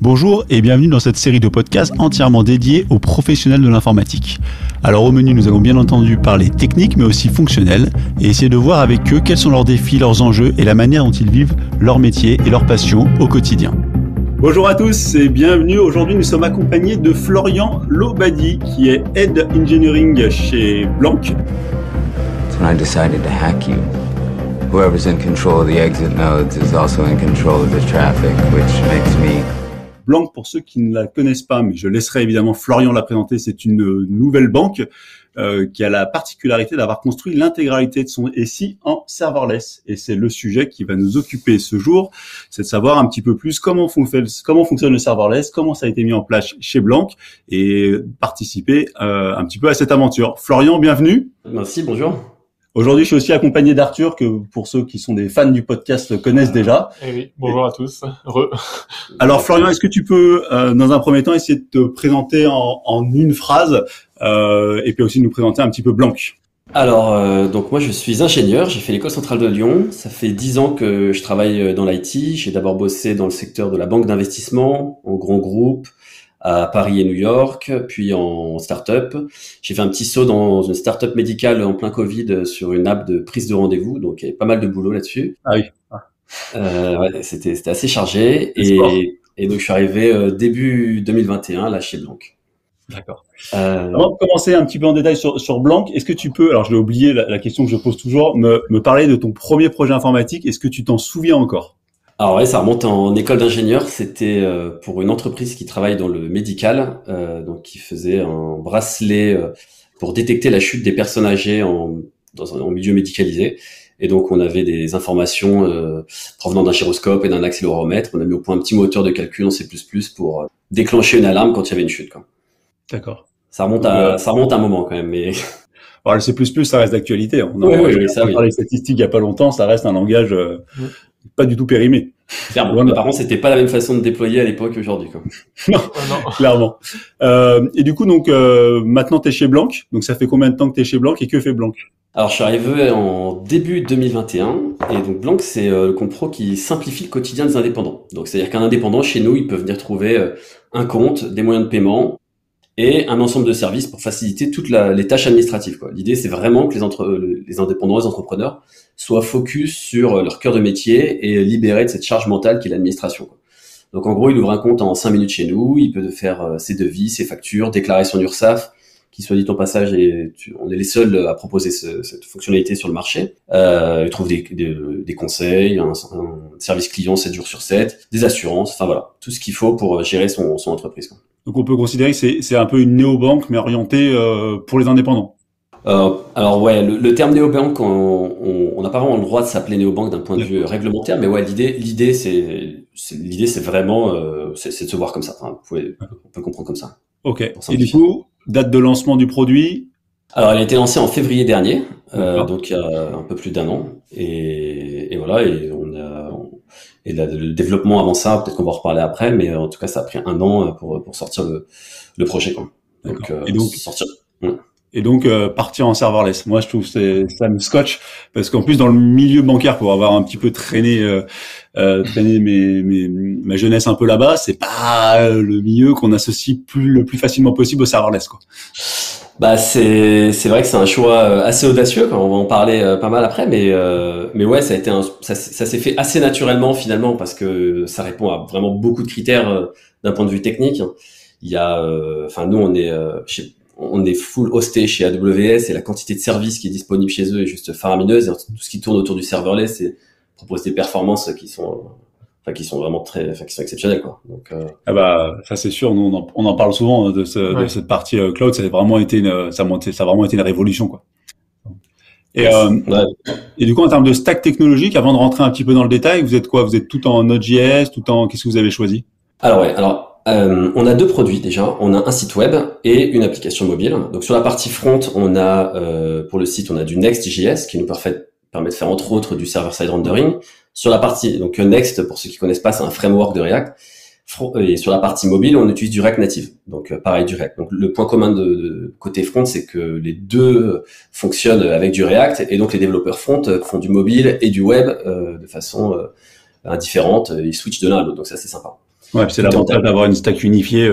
Bonjour et bienvenue dans cette série de podcasts entièrement dédiée aux professionnels de l'informatique. Alors au menu, nous allons bien entendu parler technique mais aussi fonctionnel et essayer de voir avec eux quels sont leurs défis, leurs enjeux et la manière dont ils vivent leur métier et leur passion au quotidien. Bonjour à tous et bienvenue. Aujourd'hui, nous sommes accompagnés de Florian Lobadi qui est Head Engineering chez Blank. When I decided to hack you, whoever's in control of the exit nodes is also in control of the traffic, which makes me... Blank, pour ceux qui ne la connaissent pas, mais je laisserai évidemment Florian la présenter, c'est une nouvelle banque qui a la particularité d'avoir construit l'intégralité de son SI en serverless. Et c'est le sujet qui va nous occuper ce jour, c'est de savoir un petit peu plus comment fonctionne le serverless, comment ça a été mis en place chez Blank et participer un petit peu à cette aventure. Florian, bienvenue. Merci, bonjour. Aujourd'hui, je suis aussi accompagné d'Arthur, que pour ceux qui sont des fans du podcast connaissent déjà. Eh oui, bonjour à tous. Alors Florian, est-ce que tu peux, dans un premier temps, essayer de te présenter en une phrase et puis aussi nous présenter un petit peu Blank. Alors, donc moi je suis ingénieur, j'ai fait l'école centrale de Lyon. Ça fait 10 ans que je travaille dans l'IT. J'ai d'abord bossé dans le secteur de la banque d'investissement, en grand groupe, à Paris et New York, puis en start-up. J'ai fait un petit saut dans une start-up médicale en plein Covid sur une app de prise de rendez-vous, donc il y avait pas mal de boulot là-dessus. Ah oui. Ouais, c'était assez chargé et donc je suis arrivé début 2021 là chez Blank. D'accord. Avant de commencer un petit peu en détail sur Blank, est-ce que tu peux, alors je l'ai oublié la question que je pose toujours, me parler de ton premier projet informatique, est-ce que tu t'en souviens encore? Alors ouais, ça remonte en école d'ingénieur. C'était pour une entreprise qui travaille dans le médical, donc qui faisait un bracelet pour détecter la chute des personnes âgées en milieu médicalisé. Et donc on avait des informations provenant d'un gyroscope et d'un accéléromètre. On a mis au point un petit moteur de calcul en C++ pour déclencher une alarme quand il y avait une chute, quoi. D'accord. Ça remonte à un moment quand même, mais. Alors le C++, ça reste d'actualité. On a parlé des statistiques il y a pas longtemps, ça reste un langage pas du tout périmé. Clairement. Par contre, c'était pas la même façon de déployer à l'époque qu'aujourd'hui, quoi. Non, clairement. Et du coup, donc maintenant t'es chez Blank. Donc ça fait combien de temps que t'es chez Blank et que fait Blank? Alors je suis arrivé en début 2021 et donc Blank c'est le compte pro qui simplifie le quotidien des indépendants. Donc c'est-à-dire qu'un indépendant chez nous, il peut venir trouver un compte, des moyens de paiement et un ensemble de services pour faciliter toutes les tâches administratives, quoi. L'idée, c'est vraiment que les indépendants, les entrepreneurs soient focus sur leur cœur de métier et libérés de cette charge mentale qui est l'administration, quoi. Donc, en gros, il ouvre un compte en 5 minutes chez nous, il peut faire ses devis, ses factures, déclarer son URSSAF, qui soit dit en passage, on est les seuls à proposer cette fonctionnalité sur le marché. Il trouve des conseils, un service client 7 jours sur 7, des assurances, enfin voilà, tout ce qu'il faut pour gérer son entreprise, quoi. Donc on peut considérer que c'est un peu une néobanque mais orientée pour les indépendants. Alors ouais, le terme néobanque, on n'a pas vraiment le droit de s'appeler néobanque d'un point de vue réglementaire, mais ouais, l'idée c'est vraiment c'est de se voir comme ça. Enfin, on peut le comprendre comme ça. Ok. Et du coup, date de lancement du produit? Alors elle a été lancée en février dernier, donc il y a un peu plus d'un an, et voilà, et le développement avant ça, peut-être qu'on va en reparler après, mais en tout cas ça a pris un an pour sortir le projet, quoi. Donc sortir. Ouais. Et donc partir en serverless. Moi je trouve ça me scotche parce qu'en plus dans le milieu bancaire, pour avoir un petit peu traîné ma jeunesse un peu là-bas, c'est pas le milieu qu'on associe le plus facilement possible au serverless, quoi. Bah c'est vrai que c'est un choix assez audacieux, quand on va en parler pas mal après, mais ouais, ça s'est fait assez naturellement finalement parce que ça répond à vraiment beaucoup de critères d'un point de vue technique. Il y a nous on est full hosté chez AWS et la quantité de services qui est disponible chez eux est juste faramineuse, et tout ce qui tourne autour du serverless propose des performances qui sont vraiment qui sont exceptionnelles, quoi. Donc ah bah ça c'est sûr, nous on en parle souvent de cette partie cloud, ça a vraiment été ça a vraiment été une révolution, quoi. Et et du coup en termes de stack technologique, avant de rentrer un petit peu dans le détail, vous êtes quoi? Vous êtes tout en Node.js, qu'est-ce que vous avez choisi? On a deux produits déjà. On a un site web et une application mobile. Donc sur la partie front, on a pour le site, on a du Next.js qui nous permet de faire entre autres du server-side rendering. Sur la partie donc Next, pour ceux qui connaissent pas, c'est un framework de React. Et sur la partie mobile, on utilise du React Native. Donc pareil, du React. Donc le point commun de côté front, c'est que les deux fonctionnent avec du React, et donc les développeurs front font du mobile et du web de façon indifférente. Ils switchent de l'un à l'autre. Donc ça, c'est sympa. Ouais, c'est l'avantage d'avoir une stack unifiée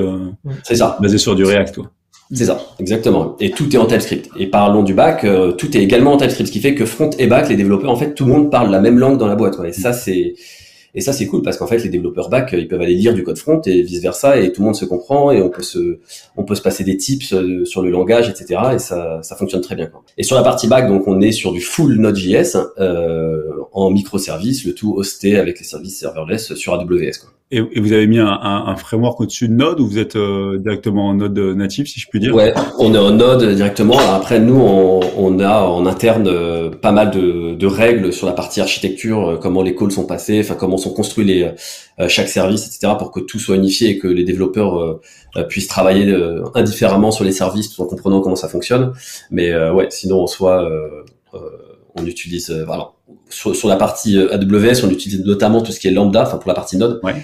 c'est ça, basée sur du React, quoi. C'est ça, exactement. Et tout est en TypeScript. Et parlons du back, tout est également en TypeScript, ce qui fait que front et back, les développeurs, en fait, tout le monde parle la même langue dans la boîte. Ouais. Et ça, c'est cool parce qu'en fait, les développeurs back, ils peuvent aller lire du code front et vice versa, et tout le monde se comprend et on peut se passer des tips sur le langage, etc. Et ça fonctionne très bien, quoi. Et sur la partie back, donc, on est sur du full Node.js, en microservices, le tout hosté avec les services serverless sur AWS, quoi. Et vous avez mis un framework au-dessus de Node ou vous êtes directement en Node natif, si je puis dire? Ouais, on est en Node directement. Alors après, nous, on a en interne pas mal de règles sur la partie architecture, comment les calls sont passés, enfin comment sont construits chaque service, etc., pour que tout soit unifié et que les développeurs puissent travailler indifféremment sur les services tout en comprenant comment ça fonctionne. Mais ouais, sinon en soi, on utilise voilà. Sur la partie AWS, on utilise notamment tout ce qui est Lambda, enfin pour la partie Node. Ouais.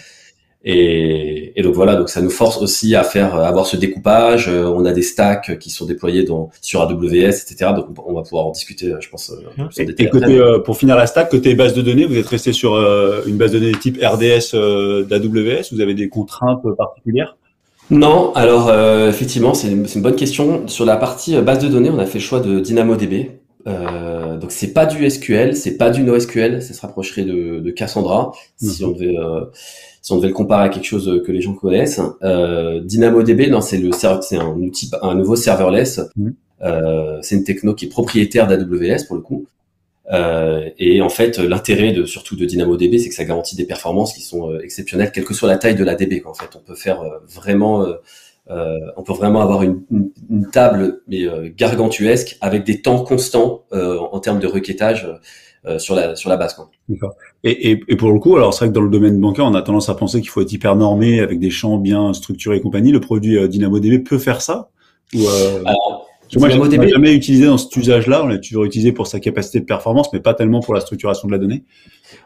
Et donc voilà, donc ça nous force aussi à avoir ce découpage. On a des stacks qui sont déployés sur AWS, etc. Donc on va pouvoir en discuter, je pense. Et côté, pour finir la stack, côté base de données, vous êtes resté sur une base de données type RDS d'AWS. Vous avez des contraintes particulières? Non, alors effectivement, c'est une bonne question. Sur la partie base de données, on a fait le choix de DynamoDB. Donc c'est pas du SQL, c'est pas du NoSQL, ça se rapprocherait de Cassandra si on devait le comparer à quelque chose que les gens connaissent. DynamoDB, non, c'est un outil, un nouveau serverless. C'est une techno qui est propriétaire d'AWS pour le coup. Et en fait, l'intérêt surtout de DynamoDB, c'est que ça garantit des performances qui sont exceptionnelles, quelle que soit la taille de la DB, quoi. En fait, on peut faire on peut vraiment avoir une table mais gargantuesque avec des temps constants en termes de requêtage sur la base, quoi. D'accord. Et pour le coup, alors c'est vrai que dans le domaine bancaire, on a tendance à penser qu'il faut être hyper normé avec des champs bien structurés et compagnie. Le produit DynamoDB peut faire ça ou Alors, moi, je l'ai jamais utilisé dans cet usage-là. On l'a toujours utilisé pour sa capacité de performance, mais pas tellement pour la structuration de la donnée.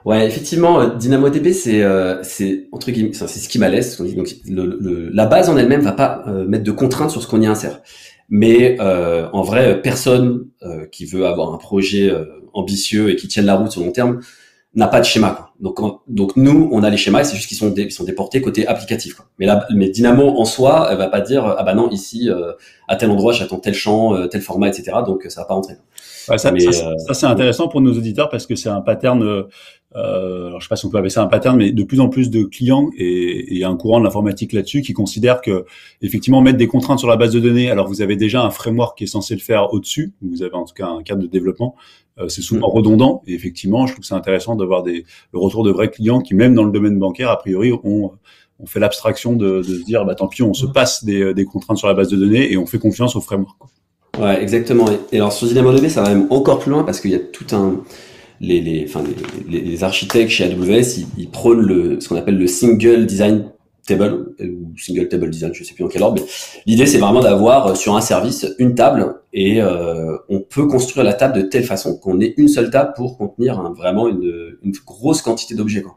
Ouais, effectivement, DynamoDB, c'est entre guillemets, c'est schemaless. Donc, la base en elle-même va pas mettre de contraintes sur ce qu'on y insère. Mais en vrai, personne qui veut avoir un projet ambitieux et qui tienne la route sur long terme n'a pas de schéma, quoi. Donc nous, on a les schémas, et c'est juste qu'ils sont déportés côté applicatif, quoi. Mais Dynamo en soi, elle va pas dire ah bah non, ici à tel endroit j'attends tel champ, tel format, etc. Donc ça va pas rentrer. Ouais, ça c'est intéressant pour nos auditeurs parce que c'est un pattern. Alors je sais pas si on peut appeler ça un pattern, mais de plus en plus de clients et il y a un courant de l'informatique là-dessus qui considère que effectivement mettre des contraintes sur la base de données. Alors vous avez déjà un framework qui est censé le faire au-dessus. Vous avez en tout cas un cadre de développement. C'est souvent redondant et effectivement, je trouve que c'est intéressant d'avoir le retour de vrais clients qui, même dans le domaine bancaire, a priori, ont fait l'abstraction de se dire, bah tant pis, on se passe des contraintes sur la base de données et on fait confiance au framework, quoi. Ouais, exactement. Et alors sur DynamoDB, ça va même encore plus loin parce qu'il y a tout les architectes chez AWS, ils prônent ce qu'on appelle le single design table ou single table design, je sais plus dans quel ordre, mais l'idée c'est vraiment d'avoir sur un service une table et on peut construire la table de telle façon qu'on ait une seule table pour contenir vraiment une grosse quantité d'objets, quoi.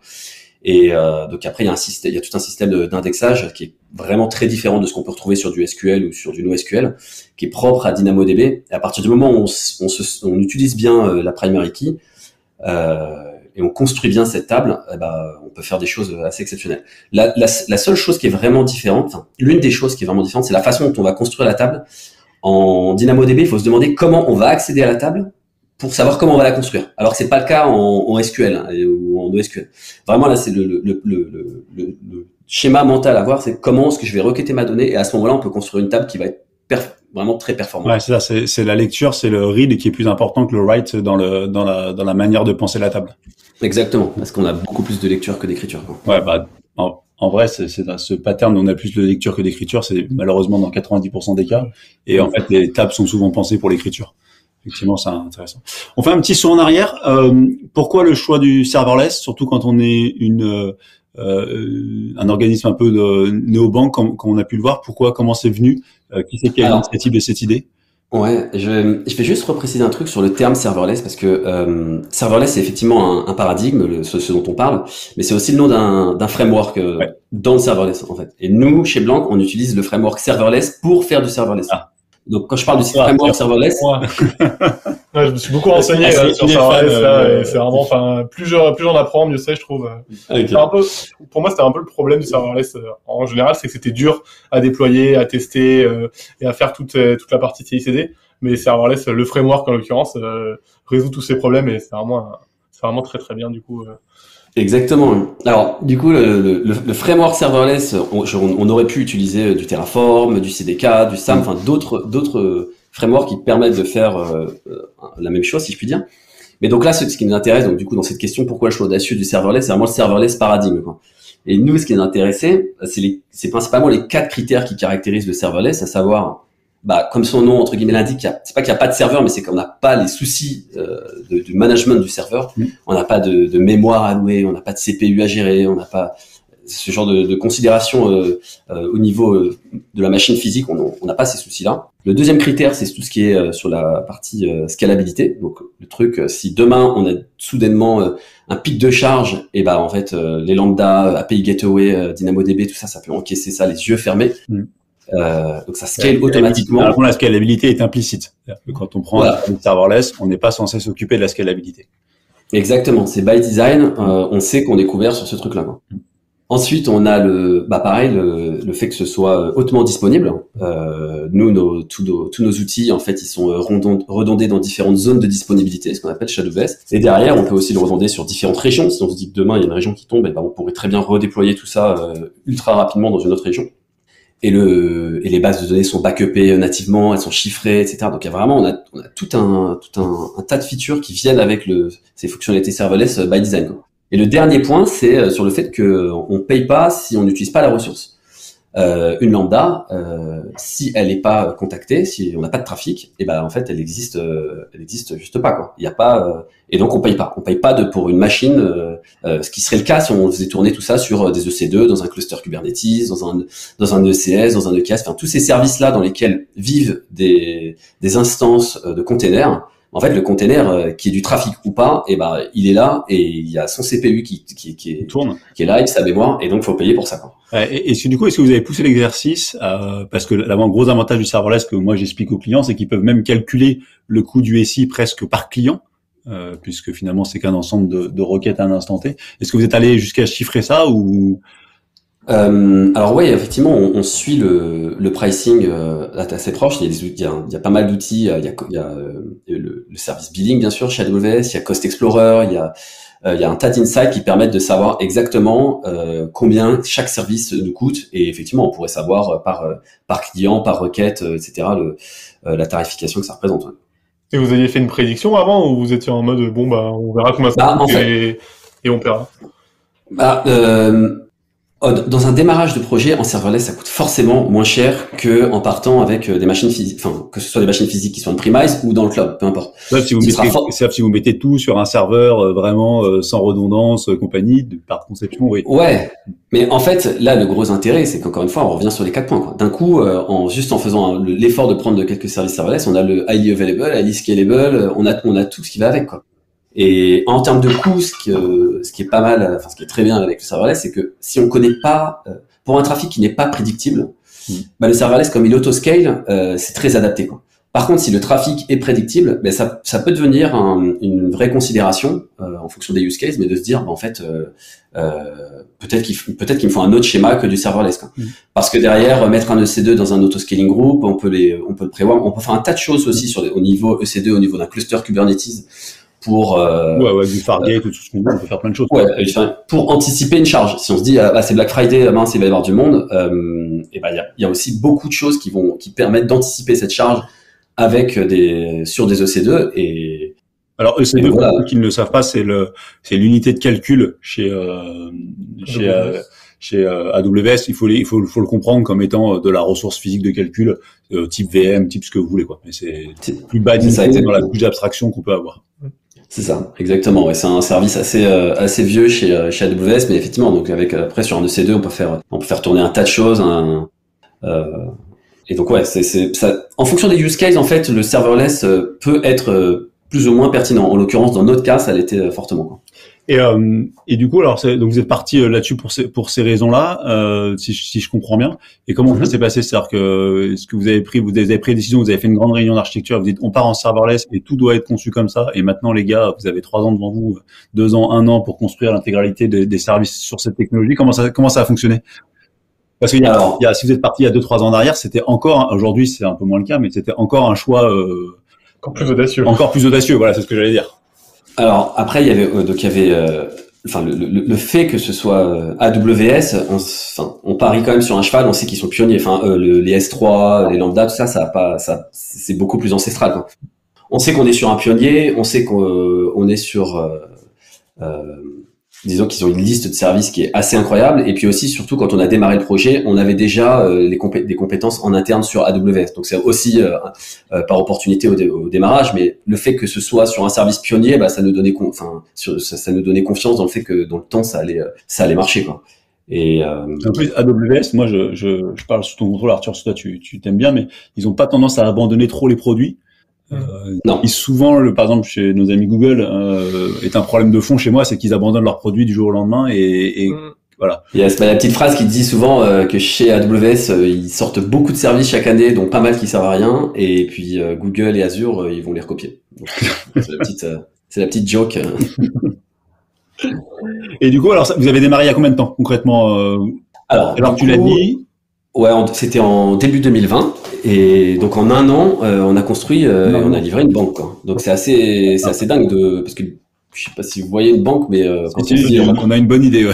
Et donc après il y a tout un système d'indexage qui est vraiment très différent de ce qu'on peut retrouver sur du SQL ou sur du NoSQL, qui est propre à DynamoDB. Et à partir du moment où on utilise bien la primary key et on construit bien cette table, on peut faire des choses assez exceptionnelles. La seule chose qui est vraiment différente, enfin, l'une des choses qui est vraiment différente, c'est la façon dont on va construire la table. En DynamoDB, il faut se demander comment on va accéder à la table pour savoir comment on va la construire. Alors que c'est pas le cas en SQL ou en NoSQL. Vraiment là, c'est le schéma mental à voir, c'est comment est-ce que je vais requêter ma donnée et à ce moment-là, on peut construire une table qui va être vraiment très performante. Ouais, c'est ça, c'est la lecture, c'est le read qui est plus important que le write dans la manière de penser la table. Exactement, parce qu'on a beaucoup plus de lecture que d'écriture, quoi. Ouais, bah en vrai, c'est dans ce pattern où on a plus de lecture que d'écriture, c'est malheureusement dans 90% des cas. Et en fait, les tables sont souvent pensées pour l'écriture. Effectivement, c'est intéressant. On fait un petit saut en arrière. Pourquoi le choix du serverless, surtout quand on est un organisme un peu de néobanque, comme on a pu le voir? Comment c'est venu? Qui c'est qui a l'initiative de cette idée? Ouais, je vais juste repréciser un truc sur le terme serverless parce que serverless c'est effectivement un paradigme, ce dont on parle, mais c'est aussi le nom d'un framework dans le serverless en fait. Et nous, chez Blanc, on utilise le framework serverless pour faire du serverless. Ah. Donc quand je parle du framework serverless, ouais, je me suis beaucoup renseigné sur serverless là, et c'est vraiment, enfin, plus j'en apprends, mieux c'est, je trouve. okay. Pour moi, c'était un peu le problème du serverless en général, c'est que c'était dur à déployer, à tester et à faire toute la partie CI/CD. Mais serverless, le framework en l'occurrence, résout tous ces problèmes et c'est vraiment très très bien du coup. Exactement. Alors, du coup, le framework serverless, on aurait pu utiliser du Terraform, du CDK, du SAM, enfin d'autres frameworks qui permettent de faire la même chose, si je puis dire. Mais donc là, ce qui nous intéresse, donc du coup, dans cette question, pourquoi je suis audacieux du serverless, c'est vraiment le serverless paradigme, quoi. Et nous, ce qui nous intéressait, c'est principalement les 4 critères qui caractérisent le serverless, à savoir, comme son nom entre guillemets l'indique, c'est pas qu'il n'y a pas de serveur, mais c'est qu'on n'a pas les soucis du management du serveur. On n'a pas de mémoire à louer, on n'a pas de CPU à gérer, on n'a pas ce genre de considération au niveau de la machine physique. On n'a pas ces soucis-là. Le deuxième critère, c'est tout ce qui est sur la partie scalabilité. Donc le truc, si demain on a soudainement un pic de charge, et en fait les lambda, API Gateway, DynamoDB, tout ça, ça peut encaisser ça les yeux fermés. Donc ça scale automatiquement. Alors la scalabilité est implicite. Quand on prend un serverless, on n'est pas censé s'occuper de la scalabilité. Exactement, c'est by design. On sait qu'on est couvert sur ce truc-là. Ensuite, on a le fait que ce soit hautement disponible. Nous, tous nos outils, en fait, ils sont redondés dans différentes zones de disponibilité, ce qu'on appelle Shadowbase. Et derrière, on peut aussi le redonder sur différentes régions. Si on se dit que demain il y a une région qui tombe, on pourrait très bien redéployer tout ça ultra rapidement dans une autre région. Et les bases de données sont backupées nativement, elles sont chiffrées, etc. Donc il y a vraiment, on a tout un tas de features qui viennent avec ces fonctionnalités serverless by design, quoi. Et le dernier point, c'est sur le fait que on paye pas si on n'utilise pas la ressource. Une lambda, si elle n'est pas contactée, si on n'a pas de trafic, en fait elle existe juste pas, quoi. Il y a pas et donc on paye pas pour une machine, ce qui serait le cas si on faisait tourner tout ça sur des EC2 dans un cluster Kubernetes, dans un ECS, dans un EKS, enfin tous ces services là dans lesquels vivent des instances de containers. En fait, le container qui est du trafic ou pas, il est là et il y a son CPU qui est là, et sa mémoire, et donc faut payer pour ça, quoi. Et du coup, est-ce que vous avez poussé l'exercice parce que là, un gros avantage du serverless que moi j'explique aux clients, c'est qu'ils peuvent même calculer le coût du SI presque par client, puisque finalement c'est qu'un ensemble de requêtes à un instant T. Est-ce que vous êtes allé jusqu'à chiffrer ça ou alors oui, effectivement, on suit le pricing assez proche. Il y a pas mal d'outils. Il y a le service billing, bien sûr, chez AWS. Il y a Cost Explorer. Il y a un tas d'insights qui permettent de savoir exactement combien chaque service nous coûte. Et effectivement, on pourrait savoir par client, par requête, etc. La tarification que ça représente. Ouais. Et vous aviez fait une prédiction avant ou vous étiez en mode on verra combien ça coûte et on paiera. Dans un démarrage de projet en serverless, ça coûte forcément moins cher que en partant avec des machines physiques, enfin que ce soit des machines physiques qui soient on-premise ou dans le cloud, peu importe. Sauf si vous mettez tout sur un serveur vraiment sans redondance, compagnie, par conception, oui. Ouais, mais en fait là le gros intérêt, c'est qu'encore une fois, on revient sur les 4 points, quoi. D'un coup, en faisant l'effort de prendre quelques services serverless, on a le highly available, highly scalable, on a tout ce qui va avec, quoi. Et en termes de coût, ce qui est pas mal, enfin ce qui est très bien avec le serverless, c'est que si on connaît pas, pour un trafic qui n'est pas prédictible, le serverless comme il autoscale, c'est très adapté, quoi. Par contre, si le trafic est prédictible, ça peut devenir une vraie considération en fonction des use cases, mais de se dire, en fait, peut-être qu'il me faut un autre schéma que du serverless, quoi. Parce que derrière, mettre un EC2 dans un autoscaling group, on peut le prévoir, on peut faire un tas de choses aussi au niveau EC2, au niveau d'un cluster Kubernetes. Pour du Fargate, tout ce qu'on veut, on peut faire plein de choses. Ouais, pour anticiper une charge. Si on se dit c'est Black Friday, mince, il va y avoir du monde, il y a aussi beaucoup de choses qui permettent d'anticiper cette charge avec sur des EC2 et alors EC2 pour ceux qui ne le savent pas, c'est l'unité de calcul chez AWS. Il faut le comprendre comme étant de la ressource physique de calcul type VM, type ce que vous voulez, quoi. Mais c'est plus bas dans la couche d'abstraction qu'on peut avoir. C'est ça, exactement. Ouais, c'est un service assez vieux chez AWS, mais effectivement, donc après sur un EC2, on peut faire tourner un tas de choses. Et donc ouais, c'est ça. En fonction des use cases, en fait, le serverless peut être plus ou moins pertinent. En l'occurrence, dans notre cas, ça l'était fortement, quoi. Et du coup, alors, donc vous êtes parti là-dessus pour ces raisons-là, si je comprends bien. Et comment ça s'est passé? C'est-à-dire que est-ce que vous avez pris une décision, vous avez fait une grande réunion d'architecture, vous dites on part en serverless et tout doit être conçu comme ça. Et maintenant, les gars, vous avez 3 ans devant vous, 2 ans, 1 an pour construire l'intégralité des services sur cette technologie. Comment ça a fonctionné? Parce qu'il si vous êtes parti il y a 2-3 ans en arrière, c'était encore, aujourd'hui c'est un peu moins le cas, mais c'était encore un choix encore plus audacieux. Encore plus audacieux, voilà, c'est ce que j'allais dire. Alors après, il y avait le fait que ce soit AWS, on parie quand même sur un cheval, on sait qu'ils sont pionniers. Les S3, les Lambda, tout ça, c'est beaucoup plus ancestral, quoi. On sait qu'on est sur un pionnier, on sait qu'on est sur, disons qu'ils ont une liste de services qui est assez incroyable. Et puis aussi, surtout, quand on a démarré le projet, on avait déjà des compétences en interne sur AWS. Donc c'est aussi par opportunité au démarrage, mais le fait que ce soit sur un service pionnier, ça nous donnait ça nous donnait confiance dans le fait que dans le temps ça allait marcher, quoi. Et en plus AWS, moi je parle sous ton contrôle, Arthur, toi tu t'aimes bien, mais ils ont pas tendance à abandonner trop les produits. Non. Et souvent, par exemple, chez nos amis Google, est un problème de fond chez moi, c'est qu'ils abandonnent leurs produits du jour au lendemain et voilà. Il y a la petite phrase qui dit souvent que chez AWS, ils sortent beaucoup de services chaque année, dont pas mal qui servent à rien, et puis Google et Azure, ils vont les recopier. Donc, c'est la petite joke. Et du coup, alors vous avez démarré il y a combien de temps concrètement? Alors tu l'as dit. Ouais, c'était en début 2020 et donc en 1 an, on a construit, on a livré une banque, quoi. Donc c'est assez dingue parce que je sais pas si vous voyez une banque, mais on a une bonne idée. Ouais.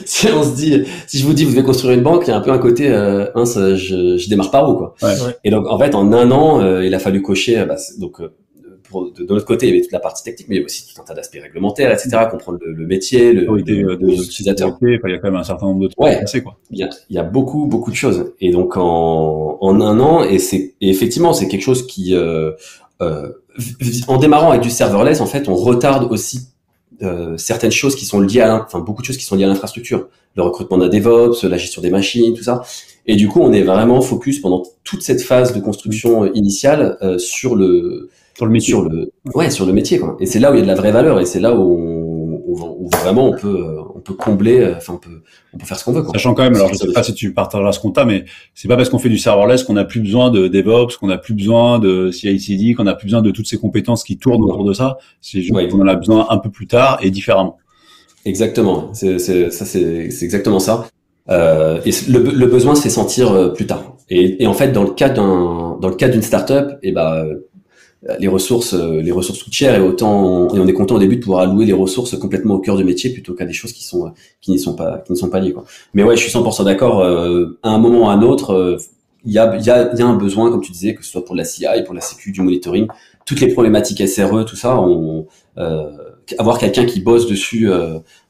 Si on se dit, si je vous dis vous devez construire une banque, il y a un peu un côté, je démarre par où, quoi. Ouais. Et donc en fait en 1 an, il a fallu cocher, de notre côté, il y avait toute la partie technique, mais il y avait aussi tout un tas d'aspects réglementaires, etc., comprendre le métier, l'utilisateur. Il y a quand même un certain nombre de trucs à passer, quoi. Il y a beaucoup de choses. Et donc, en 1 an, et effectivement, c'est quelque chose qui, en démarrant avec du serverless, en fait, on retarde aussi, certaines choses qui sont liées beaucoup de choses qui sont liées à l'infrastructure. Le recrutement d'un DevOps, la gestion des machines, tout ça. Et du coup, on est vraiment focus pendant toute cette phase de construction initiale, sur le métier, quoi. Et c'est là où il y a de la vraie valeur, et c'est là où vraiment on peut combler, on peut faire ce qu'on veut, quoi. Sachant quand même, alors je sais pas si tu partageras ce compta, mais c'est pas parce qu'on fait du serverless qu'on n'a plus besoin de DevOps, qu'on n'a plus besoin de CI/CD, qu'on n'a plus besoin de toutes ces compétences qui tournent autour de ça. C'est juste qu'on en a besoin un peu plus tard et différemment. Exactement. C'est exactement ça. Et le besoin se fait sentir plus tard. Et en fait, dans le cas d'une startup, les ressources coûtent cher, et on est content au début de pouvoir allouer les ressources complètement au cœur du métier plutôt qu'à des choses qui ne sont pas liées, quoi. Mais ouais, je suis 100% d'accord. À un moment ou à un autre, il y a un besoin, comme tu disais, que ce soit pour la CI, pour la sécu, du monitoring, toutes les problématiques SRE, tout ça, avoir quelqu'un qui bosse dessus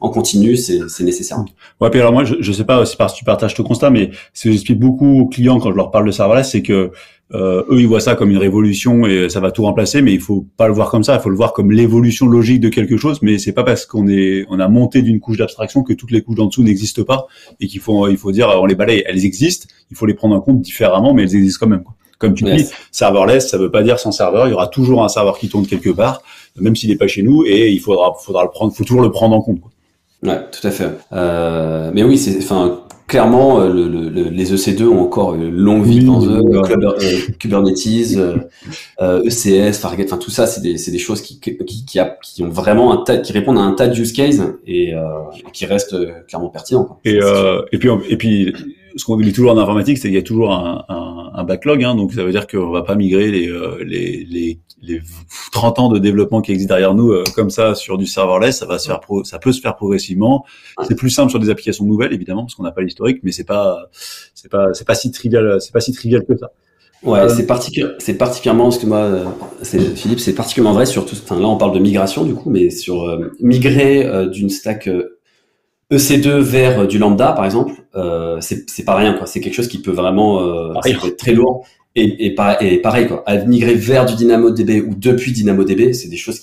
en continu, c'est nécessaire. Ouais, puis alors moi, je sais pas si tu partages ce constat, mais ce que j'explique beaucoup aux clients quand je leur parle de serverless, c'est que eux, ils voient ça comme une révolution et ça va tout remplacer, mais il faut pas le voir comme ça, il faut le voir comme l'évolution logique de quelque chose, mais c'est pas parce qu'on a monté d'une couche d'abstraction que toutes les couches d'en dessous n'existent pas et il faut dire, on les balaye, elles existent, il faut les prendre en compte différemment, mais elles existent quand même, quoi. Comme tu dis, serverless, ça veut pas dire sans serveur, il y aura toujours un serveur qui tourne quelque part, même s'il est pas chez nous, et il faudra faut toujours le prendre en compte, quoi. Ouais, tout à fait. Mais oui, clairement, les EC2 ont encore une longue vie devant eux. Kubernetes, ECS, Fargate, tout ça, c'est des choses qui ont vraiment qui répondent à un tas de use cases et qui restent clairement pertinents, quoi. Et puis, ce qu'on dit toujours en informatique, c'est qu'il y a toujours un backlog, hein, donc ça veut dire qu'on va pas migrer les 30 ans de développement qui existent derrière nous comme ça sur du serverless. Ça peut se faire progressivement. C'est plus simple sur des applications nouvelles, évidemment, parce qu'on n'a pas l'historique, mais c'est pas si trivial que ça. Ouais, c'est particulièrement, parce que moi, Philippe, c'est particulièrement vrai sur tout. Là, on parle de migration du coup, mais sur migrer d'une stack EC2 vers du Lambda, par exemple, c'est pas rien, quoi. C'est quelque chose qui peut vraiment ça peut être très lourd. Et pareil, quoi. À migrer vers du DynamoDB ou depuis DynamoDB, c'est des choses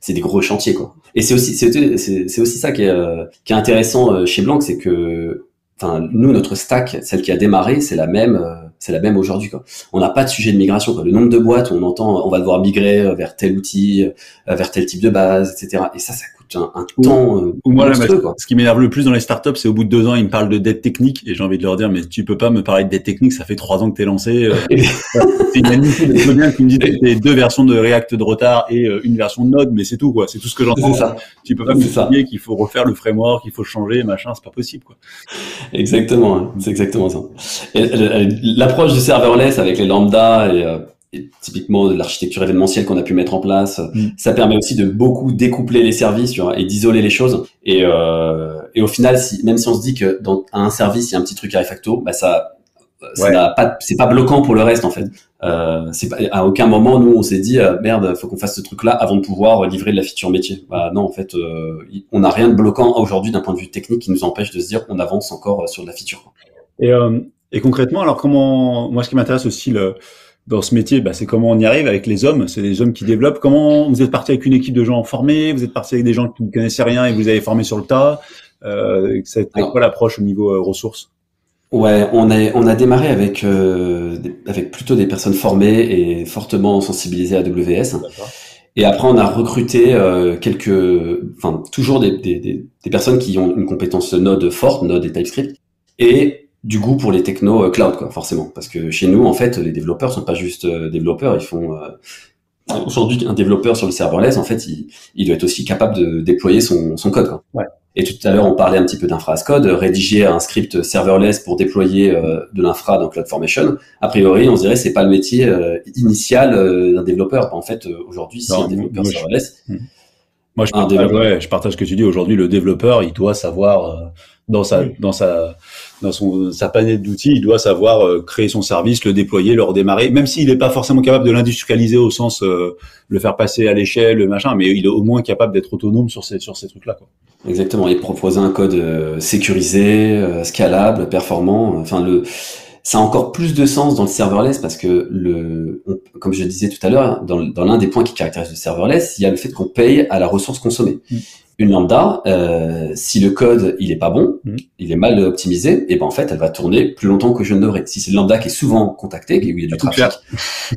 c'est des gros chantiers, quoi. Et c'est aussi ça qui est intéressant chez Blanc, c'est que, nous, notre stack, celle qui a démarré, c'est la même c'est la même aujourd'hui, quoi. On n'a pas de sujet de migration, quoi. Le nombre de boîtes où on entend, on va devoir migrer vers tel outil, vers tel type de base, etc. Et ça coûte un temps moi, monstrueux, quoi. ce qui m'énerve le plus dans les startups, c'est au bout de 2 ans, ils me parlent de dette technique et j'ai envie de leur dire, mais tu peux pas me parler de dette technique, ça fait 3 ans que t'es lancé. C'est inadmissible. Je veux bien que tu me dises que t'as 2 versions de React de retard et une version de Node, mais c'est tout, quoi. C'est tout ce que j'entends. C'est ça. Tu peux pas me dire qu'il faut refaire le framework, qu'il faut changer, machin, c'est pas possible, quoi. Exactement, hein. C'est exactement ça. Et l'approche du serverless avec les lambda et typiquement de l'architecture événementielle qu'on a pu mettre en place, ça permet aussi de beaucoup découpler les services, tu vois, et d'isoler les choses. Et au final, même si on se dit que dans un service il y a un petit truc arifacto, bah c'est pas bloquant pour le reste en fait. À aucun moment nous on s'est dit merde, faut qu'on fasse ce truc là avant de pouvoir livrer de la feature métier. Bah non, en fait on n'a rien de bloquant aujourd'hui d'un point de vue technique qui nous empêche de se dire on avance encore sur de la feature, quoi. Et concrètement, alors moi ce qui m'intéresse aussi dans ce métier, c'est comment on y arrive avec les hommes. C'est les hommes qui développent. Comment vous êtes parti avec une équipe de gens formés, vous êtes parti avec des gens qui ne connaissaient rien et vous avez formé sur le tas. C'est quoi l'approche au niveau ressources? Ouais, on a démarré avec plutôt des personnes formées et fortement sensibilisées à AWS. D'accord. Et après, on a recruté toujours des personnes qui ont une compétence Node forte, Node et TypeScript, et du goût pour les technos cloud, quoi, forcément. Parce que chez nous, en fait, les développeurs sont pas juste développeurs, ils font aujourd'hui un développeur sur le serverless, en fait, il doit être aussi capable de déployer son code, quoi. Ouais. Et tout à l'heure, on parlait un petit peu d'infra as code, rédiger un script serverless pour déployer de l'infra dans CloudFormation. A priori, on se dirait c'est pas le métier initial d'un développeur. En fait, aujourd'hui, si un développeur serverless, je partage ce que tu dis. Aujourd'hui, le développeur, il doit savoir dans sa panette d'outils, il doit savoir créer son service, le déployer, le redémarrer, même s'il n'est pas forcément capable de l'industrialiser au sens le faire passer à l'échelle, le machin, mais il est au moins capable d'être autonome sur ces trucs-là, quoi. Exactement, et proposer un code sécurisé, scalable, performant. Ça a encore plus de sens dans le serverless parce que comme je le disais tout à l'heure, dans l'un des points qui caractérise le serverless, il y a le fait qu'on paye à la ressource consommée. Une lambda, si le code il est pas bon, il est mal optimisé, et ben en fait elle va tourner plus longtemps que je ne devrais. Si c'est une lambda qui est souvent contactée, où il y a du trafic,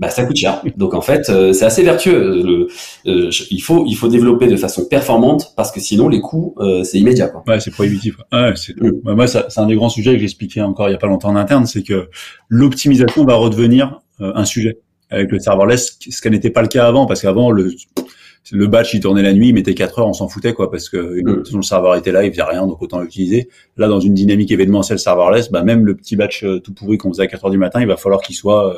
ça coûte cher. Donc en fait c'est assez vertueux. Il faut développer de façon performante parce que sinon les coûts c'est immédiat, quoi. Ouais, c'est prohibitif. Ouais, moi c'est un des grands sujets que j'expliquais encore il y a pas longtemps en interne, c'est que l'optimisation va redevenir un sujet avec le serverless, ce qui n'était pas le cas avant, parce qu'avant le batch, il tournait la nuit, il mettait 4 heures, on s'en foutait, quoi, parce que le serveur était là, il faisait rien, donc autant l'utiliser. Là, dans une dynamique événementielle serverless, même le petit batch tout pourri qu'on faisait à 4 heures du matin, il va falloir qu'il soit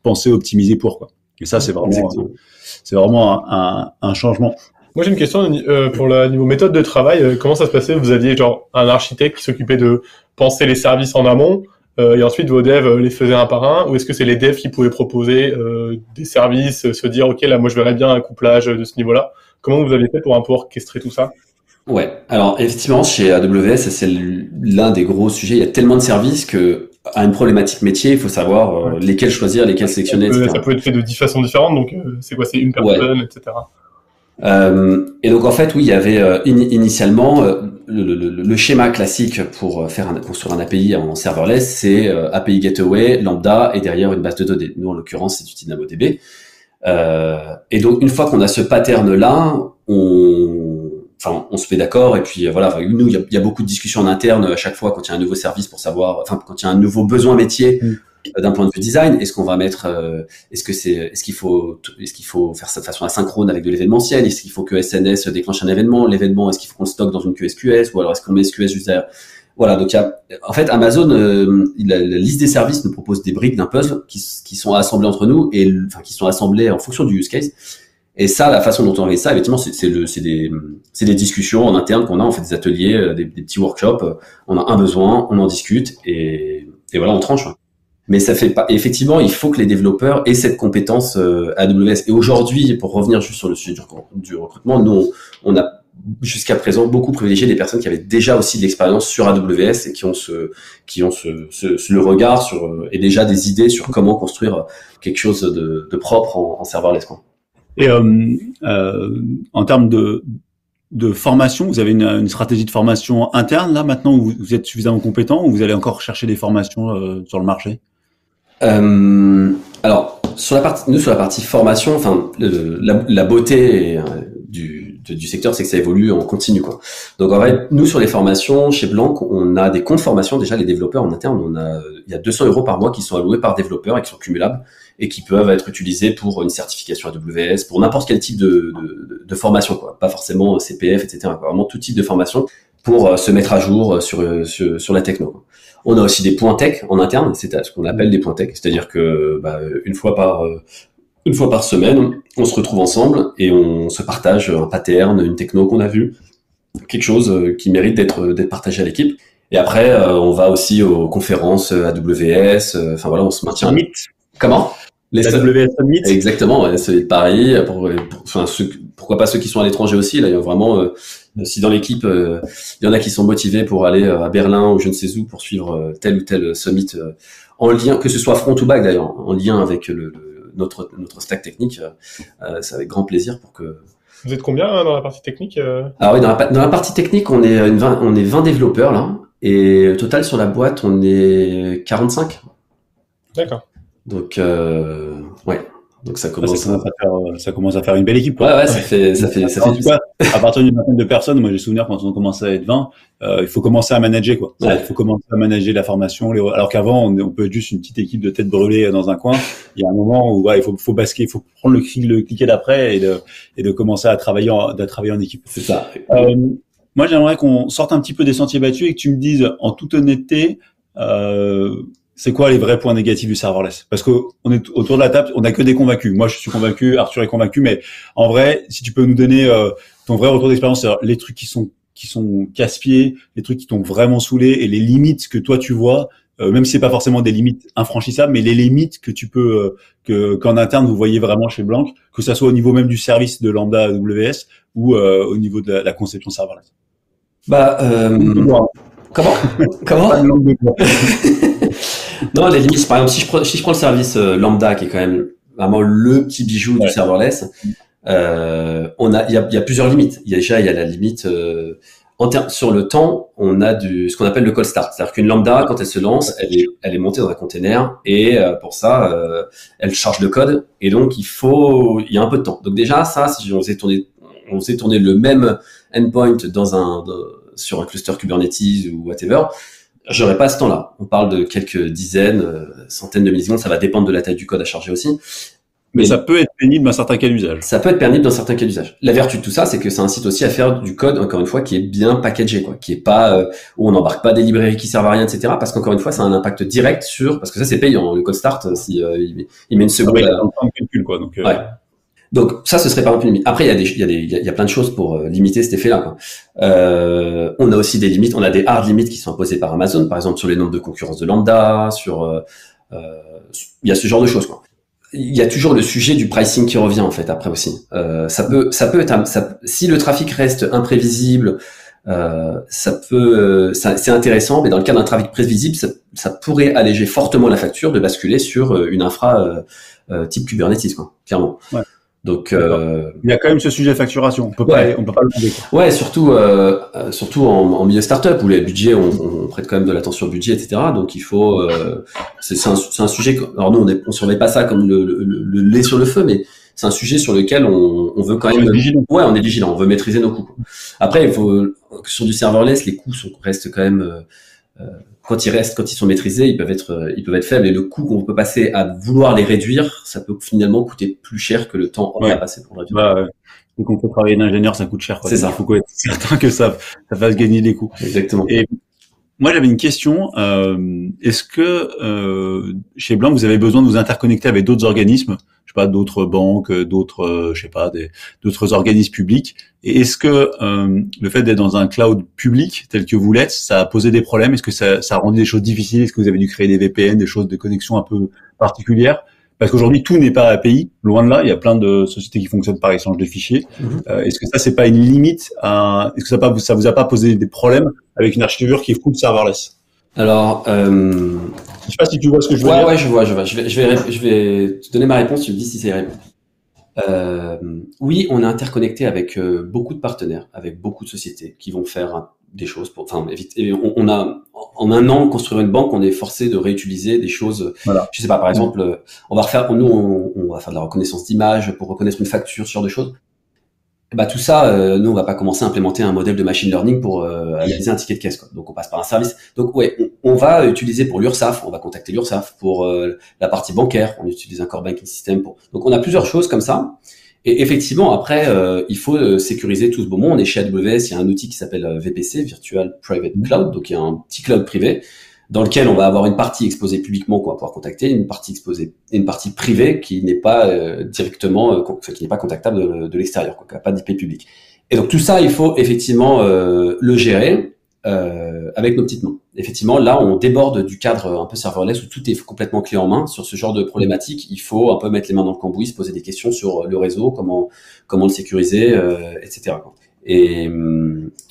pensé, optimisé pour, quoi. Et ça, c'est vraiment un changement. Moi, j'ai une question pour le niveau méthode de travail. Comment ça se passait? Vous aviez genre un architecte qui s'occupait de penser les services en amont, et ensuite vos devs les faisaient un par un, ou est-ce que c'est les devs qui pouvaient proposer des services, se dire ok là moi je verrais bien un couplage de ce niveau-là? Comment vous avez fait pour un peu orchestrer tout ça? Ouais, alors effectivement chez AWS c'est l'un des gros sujets. Il y a tellement de services que à une problématique métier, il faut savoir lesquels choisir, lesquels sélectionner, etc. Ça peut être fait de 10 façons différentes, donc c'est quoi, c'est une personne, etc. Et donc en fait oui, il y avait initialement le schéma classique pour construire un API en serverless, c'est API Gateway, Lambda et derrière une base de données. Nous en l'occurrence c'est du DynamoDB. Et donc une fois qu'on a ce pattern là, on se met d'accord et puis voilà. Nous il y a beaucoup de discussions en interne à chaque fois quand il y a un nouveau service pour savoir, quand il y a un nouveau besoin métier. D'un point de vue design, est-ce qu'on va mettre, est-ce qu'il faut faire ça de façon asynchrone avec de l'événementiel? Est-ce qu'il faut que SNS déclenche un événement? L'événement, est-ce qu'il faut qu'on le stocke dans une queue SQS ou alors est-ce qu'on met SQS juste derrière? Voilà, donc en fait, Amazon, la liste des services nous propose des briques d'un puzzle qui sont assemblés entre nous et qui sont assemblés en fonction du use case. Et ça, la façon dont on organise ça, effectivement, c'est des discussions en interne qu'on a, on fait des ateliers, des petits workshops, on a un besoin, on en discute et voilà, on tranche. Mais ça fait pas. Effectivement, il faut que les développeurs aient cette compétence AWS. Et aujourd'hui, pour revenir juste sur le sujet du recrutement, nous, on a jusqu'à présent beaucoup privilégié des personnes qui avaient déjà aussi de l'expérience sur AWS et qui ont le regard sur et déjà des idées sur comment construire quelque chose de propre en serverless, quoi. Et en termes de formation, vous avez une stratégie de formation interne là maintenant où vous êtes suffisamment compétent ou vous allez encore chercher des formations sur le marché? Alors, sur la partie formation, enfin, la beauté du secteur, c'est que ça évolue en continu, quoi. Donc, en fait, nous, sur les formations, chez Blanc, on a des comptes formation. Déjà, les développeurs en interne, il y a 200 € par mois qui sont alloués par développeur et qui sont cumulables et qui peuvent être utilisés pour une certification AWS, pour n'importe quel type de formation, quoi. Pas forcément CPF, etc., quoi. Vraiment tout type de formation pour se mettre à jour sur la techno. On a aussi des points tech en interne, c'est ce qu'on appelle des points tech, c'est-à-dire que une fois par semaine, on se retrouve ensemble et on se partage un pattern, une techno qu'on a vue, quelque chose qui mérite d'être partagé à l'équipe. Et après, on va aussi aux conférences AWS. Enfin voilà, on se maintient. Summit. Comment? Les AWS Summit. Exactement, ouais, celui de Paris. Pourquoi pas ceux qui sont à l'étranger aussi. Là, il y a vraiment, si dans l'équipe, il y en a qui sont motivés pour aller à Berlin ou je ne sais où pour suivre tel ou tel summit en lien, que ce soit front ou back d'ailleurs, en lien avec notre stack technique, c'est avec grand plaisir pour que. Vous êtes combien dans la partie technique Alors oui, dans la partie technique, on est 20 développeurs là, et au total sur la boîte, on est 45. D'accord. Donc ouais. Donc ça commence ça commence à faire une belle équipe, quoi. Ouais, ça fait En tout cas, à partir d'une vingtaine de personnes, moi j'ai souvenir quand on commence à être 20, il faut commencer à manager, quoi. Ouais. Il faut commencer à manager la formation, alors qu'avant on peut être juste une petite équipe de tête brûlée dans un coin. Il y a un moment où il faut basquer, il faut prendre le cliquet d'après et de commencer à travailler en équipe. C'est ça. Moi j'aimerais qu'on sorte un petit peu des sentiers battus et que tu me dises en toute honnêteté c'est quoi les vrais points négatifs du serverless? Parce que on est autour de la table, on n'a que des convaincus. Moi, je suis convaincu, Arthur est convaincu, mais en vrai, si tu peux nous donner ton vrai retour d'expérience, c'est-à-dire les trucs qui sont casse-pieds, les trucs qui t'ont vraiment saoulé et les limites que toi tu vois, même si c'est pas forcément des limites infranchissables, mais les limites que tu peux qu'en interne vous voyez vraiment chez Blanc, que ça soit au niveau même du service de Lambda AWS ou au niveau de la conception serverless. Comment Non, les limites, par exemple, si je prends le service Lambda, qui est quand même vraiment le petit bijou du serverless, il y a plusieurs limites. Il y a la limite sur le temps, on a ce qu'on appelle le cold start, c'est-à-dire qu'une Lambda, quand elle se lance, elle est montée dans un container et pour ça, elle charge le code et donc il y a un peu de temps. Donc déjà, ça, si on s'est tourné le même endpoint sur un cluster Kubernetes ou whatever, j'aurais pas ce temps-là. On parle de quelques dizaines, centaines de millisecondes. Ça va dépendre de la taille du code à charger aussi. Mais ça peut être pénible dans certains cas d'usage. Ça peut être pénible dans certains cas d'usage. La vertu de tout ça, c'est que ça incite aussi à faire du code, encore une fois, qui est bien packagé, quoi, qui est pas où on n'embarque pas des librairies qui servent à rien, etc. Parce qu'encore une fois, ça a un impact direct parce que ça c'est payant. Le code start, si il met une seconde. Il y a un temps de calcul, quoi. Donc. Ouais. Donc ça, ce serait par exemple une limite. Après, il y a plein de choses pour limiter cet effet-là, quoi. On a aussi des limites. On a des hard limites qui sont imposées par Amazon, par exemple sur les nombres de concurrence de Lambda, il y a ce genre de choses, quoi. Il y a toujours le sujet du pricing qui revient en fait après aussi. Ça peut être si le trafic reste imprévisible, c'est intéressant, mais dans le cas d'un trafic prévisible, ça pourrait alléger fortement la facture de basculer sur une infra type Kubernetes, quoi, clairement. Ouais. Donc il y a quand même ce sujet de facturation. On peut pas le demander. Ouais, surtout en milieu startup où les budgets, on prête quand même de l'attention au budget, etc. Donc il faut, c'est un sujet. Alors nous, on surveille pas ça comme le lait sur le feu, mais c'est un sujet sur lequel on veut quand même. Ouais, on est vigilant. On veut maîtriser nos coûts. Après, il faut sur du serverless, les coûts restent quand même. Quand ils sont maîtrisés, ils peuvent être faibles et le coût qu'on peut passer à vouloir les réduire, ça peut finalement coûter plus cher que le temps à passer pour le réduire. Dès qu'on fait travailler d'ingénieur, ça coûte cher, quoi. C'est ça. Il faut être certain que ça fasse gagner des coûts. Exactement. Et moi, j'avais une question. Est-ce que chez Blanc, vous avez besoin de vous interconnecter avec d'autres organismes, je sais pas, d'autres banques, d'autres, d'autres organismes publics? Et est-ce que le fait d'être dans un cloud public tel que vous l'êtes, ça a posé des problèmes? Est-ce que ça a rendu des choses difficiles? Est-ce que vous avez dû créer des VPN, des choses de connexion un peu particulières? Parce qu'aujourd'hui, tout n'est pas API. Loin de là, il y a plein de sociétés qui fonctionnent par échange de fichiers. Est-ce que ça, c'est pas une limite est-ce que ça vous a pas posé des problèmes avec une architecture qui est full serverless? Alors, je sais pas si tu vois ce que je veux dire. Ouais, je vois. Je vais te donner ma réponse. Tu me dis si c'est réponse. Oui, on est interconnecté avec beaucoup de partenaires, avec beaucoup de sociétés qui vont faire des choses on a en un an construire une banque, on est forcé de réutiliser des choses. Voilà. Je sais pas, par exemple, on va faire de la reconnaissance d'image pour reconnaître une facture, ce genre de choses. Bah tout ça, nous on va pas commencer à implémenter un modèle de machine learning pour analyser un ticket de caisse, quoi. Donc on passe par un service. Donc ouais, on va utiliser pour l'URSSAF, on va contacter l'URSSAF pour la partie bancaire, on utilise un core banking system pour. Donc on a plusieurs choses comme ça. Et effectivement après il faut sécuriser tout ce beau monde. On est chez AWS, il y a un outil qui s'appelle VPC, Virtual Private Cloud, donc il y a un petit cloud privé dans lequel on va avoir une partie exposée publiquement qu'on va pouvoir contacter, une partie exposée et une partie privée qui n'est pas directement, qui n'est pas contactable de l'extérieur, quoi, qui n'a pas d'IP public. Et donc tout ça, il faut effectivement le gérer avec nos petites mains. Effectivement, là, on déborde du cadre un peu serverless où tout est complètement clé en main. Sur ce genre de problématique, il faut un peu mettre les mains dans le cambouis, se poser des questions sur le réseau, comment le sécuriser, etc. Et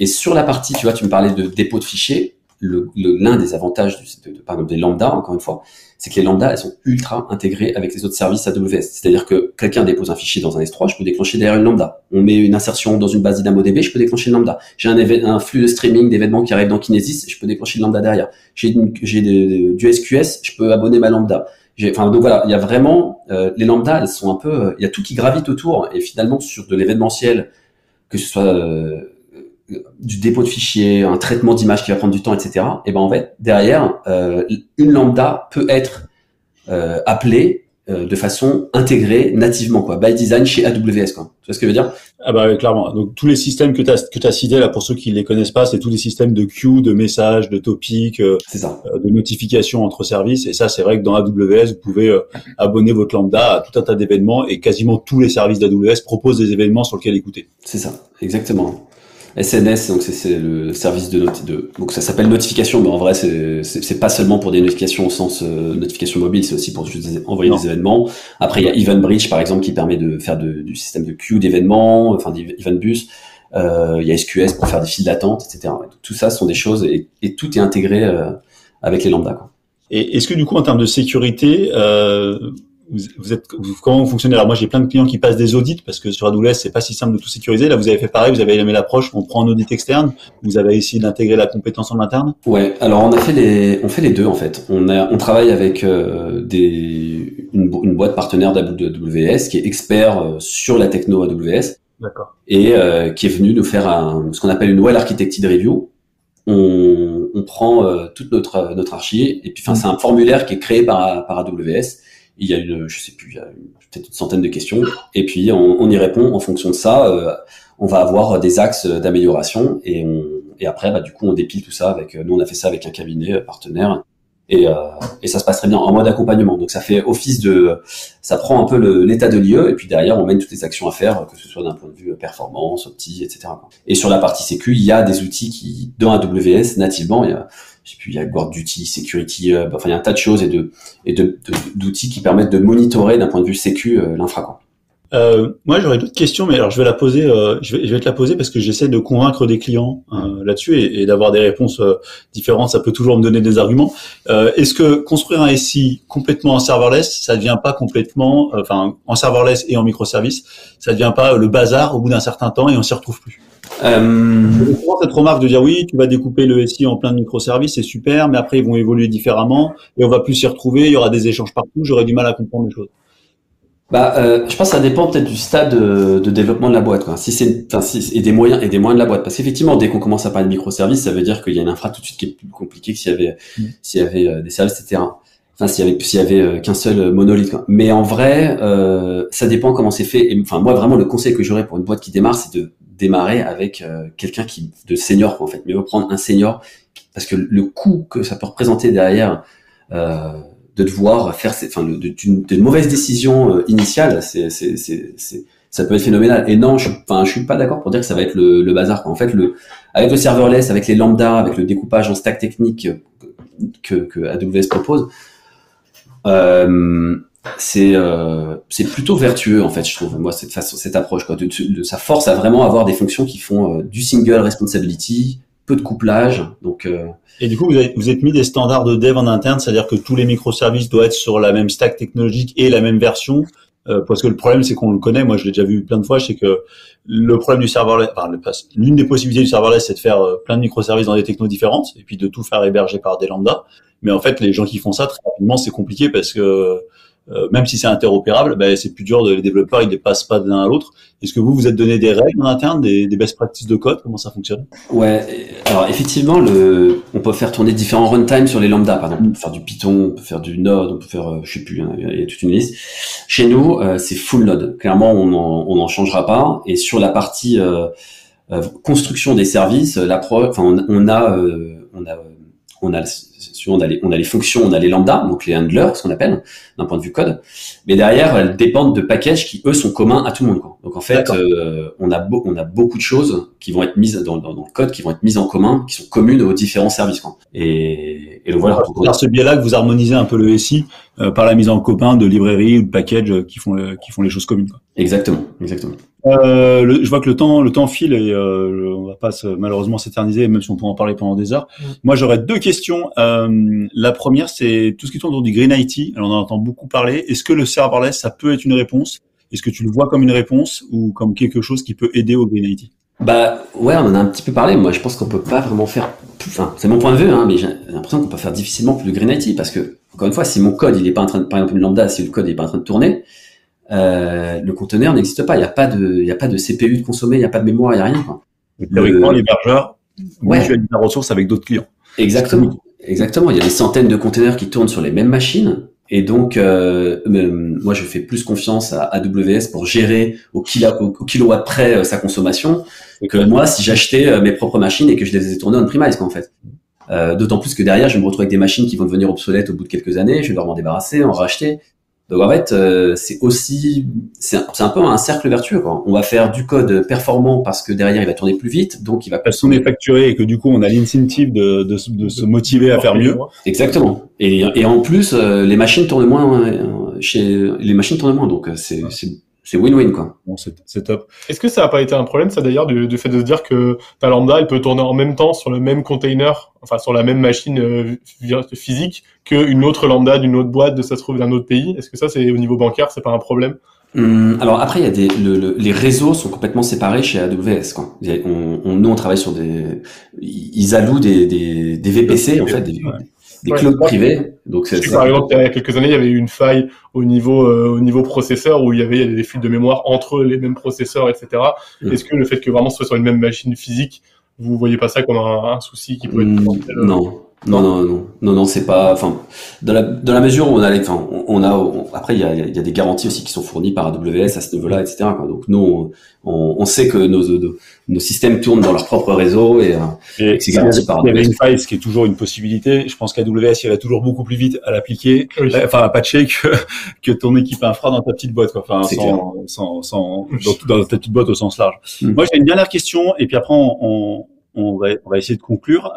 sur la partie, tu vois, tu me parlais de dépôt de fichiers. L'un des avantages par exemple des lambda, encore une fois, c'est que les lambda, elles sont ultra intégrées avec les autres services AWS. C'est-à-dire que quelqu'un dépose un fichier dans un S3, je peux déclencher derrière une lambda. On met une insertion dans une base DynamoDB, je peux déclencher une lambda. J'ai un flux de streaming d'événements qui arrive dans Kinesis, je peux déclencher une lambda derrière. J'ai du SQS, je peux abonner ma lambda. Donc voilà, il y a vraiment les lambda, elles sont un peu, il y a tout qui gravite autour et finalement sur de l'événementiel, que ce soit du dépôt de fichiers, un traitement d'image qui va prendre du temps, etc. Et ben en fait derrière, une lambda peut être appelée de façon intégrée nativement, quoi, by design chez AWS, quoi. Tu vois ce que je veux dire? Ah bah clairement. Donc tous les systèmes que t'as cités là, pour ceux qui les connaissent pas, c'est tous les systèmes de queue, de messages, de topics, c'est ça. De notifications entre services. Et ça, c'est vrai que dans AWS, vous pouvez abonner votre lambda à tout un tas d'événements et quasiment tous les services d'AWS proposent des événements sur lesquels écouter. C'est ça, exactement. SNS, donc c'est le service donc ça s'appelle notification, mais en vrai c'est pas seulement pour des notifications au sens notification mobile, c'est aussi pour juste envoyer des événements. Après il y a EventBridge par exemple qui permet de faire du système de queue d'événements, enfin d'EventBus. Il y a SQS pour faire des files d'attente, etc. Tout ça sont des choses et tout est intégré avec les lambda, quoi. Et est-ce que du coup en termes de sécurité, comment vous fonctionnez? Alors moi j'ai plein de clients qui passent des audits parce que sur AWS c'est pas si simple de tout sécuriser. Là vous avez fait pareil, vous avez aimé l'approche, on prend un audit externe, vous avez essayé d'intégrer la compétence en interne? Ouais, alors on fait les deux en fait. On travaille avec une boîte partenaire d'AWS qui est expert sur la techno AWS. D'accord. Et qui est venu nous faire ce qu'on appelle une well architected review. On prend toute notre archi et puis c'est un formulaire qui est créé par AWS. Il y a peut-être une centaine de questions et puis on y répond en fonction de ça. On va avoir des axes d'amélioration et après du coup on dépile tout ça avec nous on a fait ça avec un cabinet partenaire et ça se passe très bien en mode accompagnement. Donc ça fait office ça prend un peu l'état de lieu et puis derrière on mène toutes les actions à faire, que ce soit d'un point de vue performance, opti, etc. Et sur la partie sécu, il y a des outils qui dans AWS nativement, il y a GuardDuty, Security Hub, il y a un tas de choses et d'outils qui permettent de monitorer d'un point de vue sécu l'infra, quoi. Moi j'aurais d'autres questions, mais alors je vais la poser, je vais te la poser parce que j'essaie de convaincre des clients là-dessus et d'avoir des réponses différentes. Ça peut toujours me donner des arguments. Est-ce que construire un SI complètement en serverless, ça devient pas complètement, en serverless et en microservices, ça devient pas le bazar au bout d'un certain temps et on s'y retrouve plus? J'ai souvent cette remarque de dire oui, tu vas découper le SI en plein de microservices, c'est super, mais après ils vont évoluer différemment et on va plus s'y retrouver, il y aura des échanges partout, j'aurais du mal à comprendre les choses. Je pense que ça dépend peut-être du stade de développement de la boîte, quoi. Et des moyens de la boîte. Parce qu'effectivement, dès qu'on commence à parler de microservices, ça veut dire qu'il y a une infra tout de suite qui est plus compliquée que s'il y avait des services, etc. Enfin, s'il y avait qu'un seul monolithe, quoi. Mais en vrai, ça dépend comment c'est fait. Et, moi, vraiment, le conseil que j'aurais pour une boîte qui démarre, c'est de démarrer avec quelqu'un de senior, quoi, en fait. Mais prendre un senior parce que le coût que ça peut représenter derrière, de devoir faire d'une mauvaise décision initiale, ça peut être phénoménal. Et non, je suis pas d'accord pour dire que ça va être le bazar, quoi. En fait, avec le serverless, avec les lambda, avec le découpage en stack technique que AWS propose, c'est plutôt vertueux, en fait, je trouve, moi, cette approche, quoi. Ça force à vraiment avoir des fonctions qui font du single responsibility, peu de couplage, donc. Et du coup, vous êtes mis des standards de dev en interne, c'est-à-dire que tous les microservices doivent être sur la même stack technologique et la même version, Parce que le problème, c'est qu'on le connaît. Moi, je l'ai déjà vu plein de fois. C'est que le problème du serverless, l'une des possibilités du serverless, c'est de faire plein de microservices dans des technos différentes et puis de tout faire héberger par des lambda. Mais en fait, les gens qui font ça, très rapidement, c'est compliqué parce que même si c'est interopérable, c'est plus dur. Les développeurs, ils les passent pas de l'un à l'autre. Est-ce que vous êtes donné des règles en interne, des best practices de code? Comment ça fonctionne? Ouais, alors effectivement, on peut faire tourner différents runtime sur les lambda. Par exemple, on peut faire du Python, on peut faire du Node, on peut faire, je sais plus, hein, il y a toute une liste. Chez nous, c'est full Node. Clairement, on n'en changera pas. Et sur la partie construction des services, on a les fonctions, on a les lambda, donc les handlers, ce qu'on appelle, d'un point de vue code. Mais derrière, elles dépendent de packages qui, eux, sont communs à tout le monde, quoi. Donc, en fait, on a beaucoup de choses qui vont être mises dans le code, qui vont être mises en commun, qui sont communes aux différents services, quoi. Et donc voilà. Par ce biais-là que vous harmonisez un peu le SI, par la mise en commun de librairies ou de packages qui font les choses communes, quoi. Exactement. Je vois que le temps file et on va pas malheureusement s'éterniser, même si on peut en parler pendant des heures. Moi, j'aurais deux questions. La première, c'est tout ce qui tourne autour du Green IT. Alors, on en entend beaucoup parler. Est-ce que le serverless, ça peut être une réponse? Est-ce que tu le vois comme une réponse ou comme quelque chose qui peut aider au Green IT? Ouais, on en a un petit peu parlé. Moi, je pense qu'on peut pas vraiment faire enfin, c'est mon point de vue, hein, mais j'ai l'impression qu'on peut faire difficilement plus de Green IT parce que, encore une fois, si mon code, il est pas en train de, par exemple, une lambda, si le code il est pas en train de tourner, le conteneur n'existe pas. Il y a pas de CPU de consommer, il y a pas de mémoire, il y a rien, quoi. Théoriquement, l'hébergeur mutualise la ressource avec d'autres clients. Exactement. Il y a des centaines de conteneurs qui tournent sur les mêmes machines. Et donc, moi, je fais plus confiance à AWS pour gérer au kilowatt près sa consommation que moi si j'achetais mes propres machines et que je les faisais tourner on-premise, quoi, en fait. D'autant plus que derrière, je vais me retrouve avec des machines qui vont devenir obsolètes au bout de quelques années. Je vais devoir m'en débarrasser, en racheter. Donc en fait, c'est un peu un cercle vertueux, quoi. On va faire du code performant parce que derrière il va tourner plus vite, donc il va. Parce qu'on est facturé et que du coup on a l'incentive de se motiver à faire mieux. Exactement. Et en plus, les machines tournent moins donc c'est win-win, quoi. Bon, c'est top. Est-ce que ça n'a pas été un problème, ça d'ailleurs, du fait de se dire que ta lambda, elle peut tourner en même temps sur le même container, enfin sur la même machine physique, qu'une autre lambda d'une autre boîte, de ça se trouve d'un autre pays? Est-ce que ça, c'est au niveau bancaire, c'est pas un problème? Alors après, il y a les réseaux sont complètement séparés chez AWS, quoi. Nous, on travaille sur ils allouent des VPC, en fait, des clouds privés. Donc par exemple, il y a quelques années, il y avait eu une faille au niveau processeur où il y avait des fuites de mémoire entre les mêmes processeurs, etc. Est-ce que le fait que vraiment ce soit sur une même machine physique, vous voyez pas ça comme un souci qui peut être potentiel? Non, c'est pas, enfin, dans la mesure où après il y a des garanties aussi qui sont fournies par AWS à ce niveau-là, etc., quoi. Donc nous, on sait que nos systèmes tournent dans leur propre réseau et c'est garanti par AWS. Il y avait une faille, ce qui est toujours une possibilité. Je pense qu'AWS irait toujours beaucoup plus vite à l'appliquer, à patcher que ton équipe infra dans ta petite boîte, quoi. Enfin, dans ta petite boîte au sens large. Moi, j'ai une dernière question et puis après on va essayer de conclure.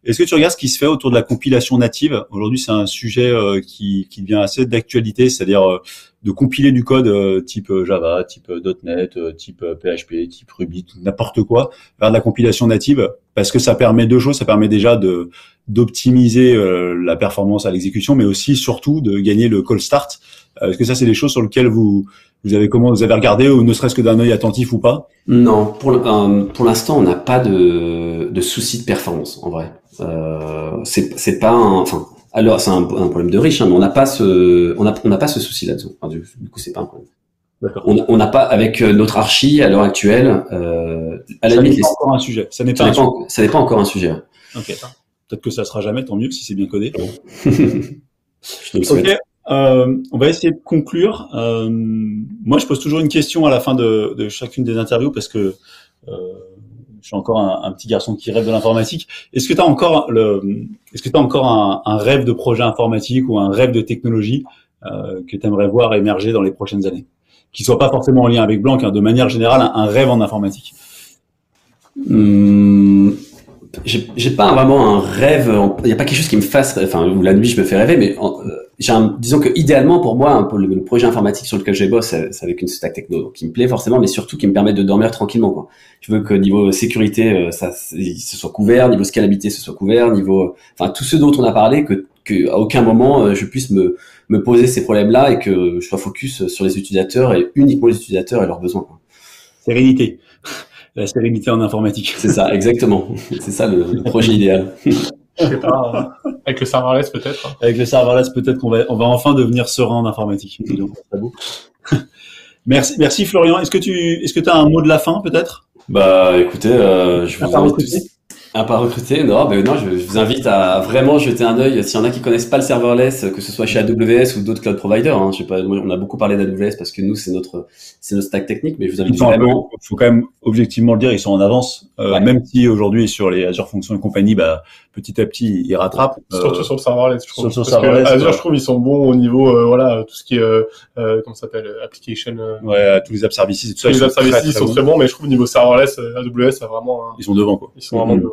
Est-ce que tu regardes ce qui se fait autour de la compilation native? Aujourd'hui, c'est un sujet qui devient assez d'actualité, c'est-à-dire de compiler du code type Java, type .NET, type PHP, type Ruby, n'importe quoi, vers de la compilation native, parce que ça permet deux choses. Ça permet déjà d'optimiser la performance à l'exécution, mais aussi surtout de gagner le call start. Est-ce que ça, c'est des choses sur lesquelles vous avez regardé, ou ne serait-ce que d'un œil attentif ou pas? Non, pour l'instant, on n'a pas de souci de performance, en vrai. C'est pas alors c'est un problème de riche, hein, mais on n'a pas ce souci là-dessus. Enfin, du coup, c'est pas un problème. D'accord. On n'a pas, avec notre archi à l'heure actuelle, à la limite, c'est pas encore un sujet. Ça n'est pas encore un sujet. Ok. Peut-être que ça sera jamais, tant mieux si c'est bien codé. Je te le souhaite. Ok. On va essayer de conclure. Moi, je pose toujours une question à la fin de chacune des interviews parce que je suis encore un petit garçon qui rêve de l'informatique. Est-ce que tu as encore un rêve de projet informatique ou un rêve de technologie que tu aimerais voir émerger dans les prochaines années, qui soit pas forcément en lien avec Blanc, hein, de manière générale, un rêve en informatique? J'ai pas vraiment un rêve, il y a pas quelque chose qui me fasse, où la nuit je me fais rêver, mais disons que idéalement pour moi, le projet informatique sur lequel je bosse, c'est avec une stack techno qui me plaît forcément, mais surtout qui me permet de dormir tranquillement, quoi. Je veux que niveau sécurité, ce soit couvert, niveau scalabilité, ce soit couvert, tous ceux dont on a parlé, que qu'à aucun moment je puisse me poser ces problèmes-là et que je sois focus sur les utilisateurs et uniquement les utilisateurs et leurs besoins, quoi. Sérénité. La sérénité en informatique. C'est ça, exactement. C'est ça le projet idéal. Je sais pas, avec le serverless peut-être. Avec le serverless, peut-être qu'on va enfin devenir serein en informatique. Donc, c'est beau. Merci Florian. Est-ce que tu as un mot de la fin peut-être? Bah écoutez, je vous invite tous. À pas recruter, non, je vous invite à vraiment jeter un œil. S'il y en a qui connaissent pas le serverless, que ce soit chez AWS ou d'autres cloud providers, hein, je sais pas, on a beaucoup parlé d'AWS parce que nous c'est notre stack technique, mais je vous invite vraiment. Faut quand même objectivement le dire, ils sont en avance, Ouais. même si aujourd'hui sur les Azure Functions et compagnie, petit à petit ils rattrapent. Surtout sur le serverless, je trouve. sur le Parce serverless, que Azure, je trouve, ils sont bons au niveau, tout ce qui est, comment ça s'appelle, application. Tous les app services et tout ça. Les app services, ils sont bons. très bons, mais je trouve au niveau serverless, AWS a vraiment, Ils sont devant, quoi. ils sont vraiment devant.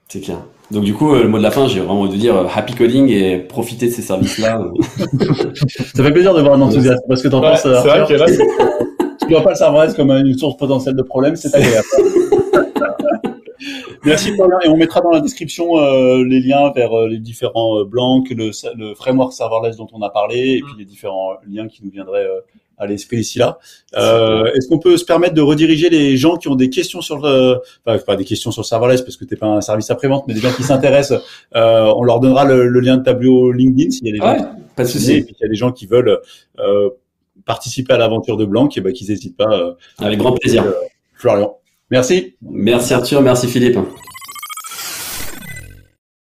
C'est clair. Donc du coup, le mot de la fin, j'ai vraiment envie de dire happy coding et profiter de ces services-là. Ça fait plaisir de voir un enthousiasme parce que t'en Ouais, penses. c'est vrai que là, Tu vois pas le serverless comme une source potentielle de problèmes, c'est agréable. Merci Florian, et on mettra dans la description les liens vers les différents blancs, le framework serverless dont on a parlé, et puis les différents liens qui nous viendraient à l'esprit ici là. Est-ce qu'on peut se permettre de rediriger les gens qui ont des questions sur pas des questions sur le serverless parce que t'es pas un service après-vente, mais des gens qui s'intéressent, on leur donnera le lien de tableau LinkedIn s'il y a des gens. Pas de souci. Et puis il y a des gens qui veulent participer à l'aventure de Blanc, et qu'ils n'hésitent pas. Avec grand plaisir. Florian. Merci. Merci Arthur, merci Philippe.